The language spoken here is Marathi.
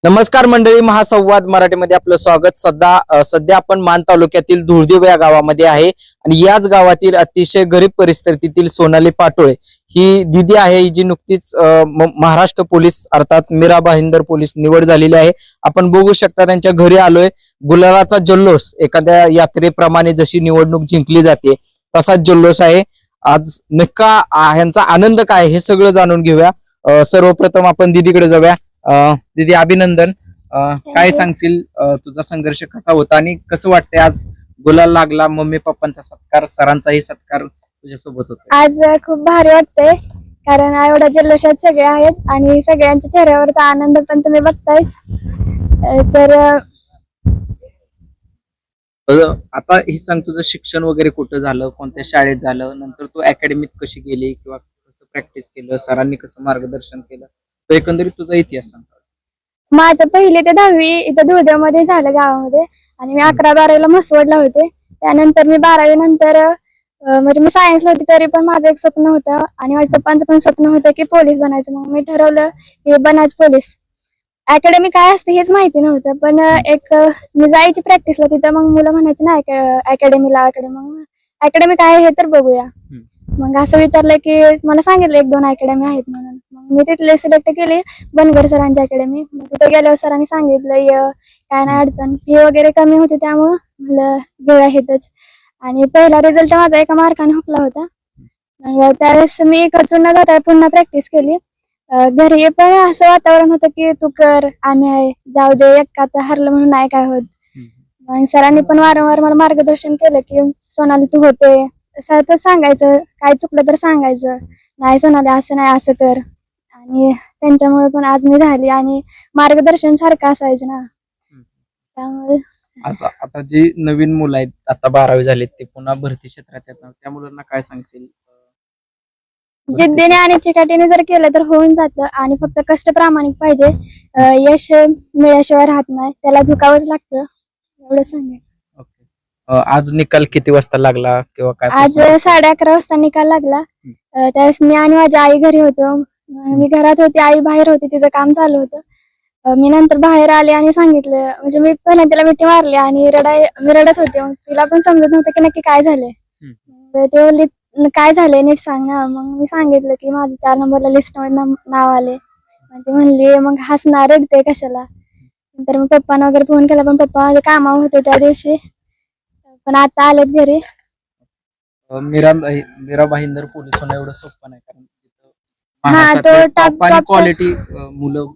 नमस्कार मंडळी, महासंवाद मराठीमध्ये आपलं स्वागत. सध्या आपण मान तालुक्यातील धुळदेव या गावामध्ये आहे आणि याच गावातील अतिशय गरीब परिस्थितीतील सोनाली पाटोळे ही दिदी आहे, जी नुकतीच महाराष्ट्र पोलीस अर्थात मीरा भाईंदर पोलीस निवड झालेली आहे. आपण बघू शकता त्यांच्या घरी आलोय. गुलालाचा जल्लोष एखाद्या यात्रेप्रमाणे जशी निवडणूक जिंकली जाते तसाच जल्लोष आहे. आज नक्का ह्यांचा आनंद काय हे सगळं जाणून घेऊया. सर्वप्रथम आपण दिदीकडे जाऊया. दीदी अभिनंदन. काय सांगशील, तुझा संघर्ष कसा होता आणि कसं वाटतंय आज गुलाल लागला, मम्मी पप्पांचा सत्कार, सरांचाही सत्कार तुझ्यासोबत होता? आज खूप भारी वाटतंय, कारण एवढ्या जल्लोषात सगळे आहेत आणि सगळ्यांच्या चेहऱ्यावरचा आनंद पण तुम्ही बघतायच. तर आता हे सांग, तुझं शिक्षण वगैरे कुठं झालं, कोणत्या शाळेत झालं, नंतर तू अकॅडमीत कशी गेली किंवा कसं प्रॅक्टिस केलं, सरांनी कसं मार्गदर्शन केलं, तो एकंदरीत तुझा इतिहास सांग. माझं 1ली ते 10वी इथं धुळदेव मध्ये झालं गावामध्ये, आणि मी 11-12ला म्हसवडला होते. त्यानंतर मी 12वी नंतर म्हणजे मी सायन्सला होती, तरी पण माझं एक स्वप्न होतं आणि माझ्या पप्पांचं पण स्वप्न होतं की पोलीस बनायचं. मग मी ठरवलं की बनायचं पोलीस. अकॅडमी काय असते हेच माहिती नव्हतं, पण मी जायची प्रॅक्टिसला तिथं. मग मुलं म्हणायची ना अकॅडमीला मग अकॅडमी काय हे तर बघूया. मग असं विचारलं की मला सांगितलं 1-2 अकॅडमी आहेत म्हणून. मग मी तिथले सिलेक्ट केली, बनगर सरांची अकॅडमी. मग तिथे गेल्यावर सरांनी सांगितलं काय नाही अडचण, फी वगैरे कमी होती, त्यामुळं म्हणलं घेऊया हेच. आणि पहिला रिझल्ट माझा 1 मार्काने हुकला होता. मग त्यावेळेस मी खचून न जाता पुन्हा प्रॅक्टिस केली. घरी पण असं वातावरण होतं की तू कर, आम्ही आहे, जाऊ दे, एकात हरलं म्हणून नाही काय होत. मग सरांनी पण वारंवार मला मार्गदर्शन केलं की सोनाली तू होते, तर सांगायचं, काय चुकलं तर सांगायचं, नाही सोनाली असं नाही असं कर. आणि त्यांच्यामुळे पण आज मी झाली आणि मार्गदर्शन सारखं असायचं ना, त्यामुळे. आता जी नवीन मुलं आहेत, आता 12वी झालेत, ते पुन्हा भरती क्षेत्रात येतात, त्या मुलांना काय सांगशील? जिद्दीने आणि चिकाटीने जर केलं तर होऊन जातं, आणि फक्त कष्ट प्रामाणिक पाहिजे. यश मिळाल्याशिवाय राहत नाही, त्याला झुकावंच लागतं, एवढं सांगेल. आज निकाल किती वाजता लागला किंवा काय? आज 11:30 वाजता निकाल लागला. त्यावेळेस मी आणि माझी आई घरी होतो. मी घरात होती, आई बाहेर होती, तिचं काम चालू होतं. मी नंतर बाहेर आले आणि सांगितलं, म्हणजे मी पहिल्या तिला मिठी मारली आणि मी रडत होते. मग तिला पण समजत नव्हतं की नक्की काय झालंय. ते बोलली काय झालंय नीट सांग ना. मग मी सांगितलं की माझं 4 नंबरला लिस्ट मध्ये नाव आले. ती म्हणली मग हसणार, रडते कशाला. नंतर मग पप्पांना वगैरे फोन केला, पण पप्पा माझ्या कामावर होते त्या दिवशी, पण आता आलेत घरी. मीरा भाईंदर पोलीस होणं एवढं सोपं नाही, कारण हा, तो टॉप आणि क्वालिटी मुलं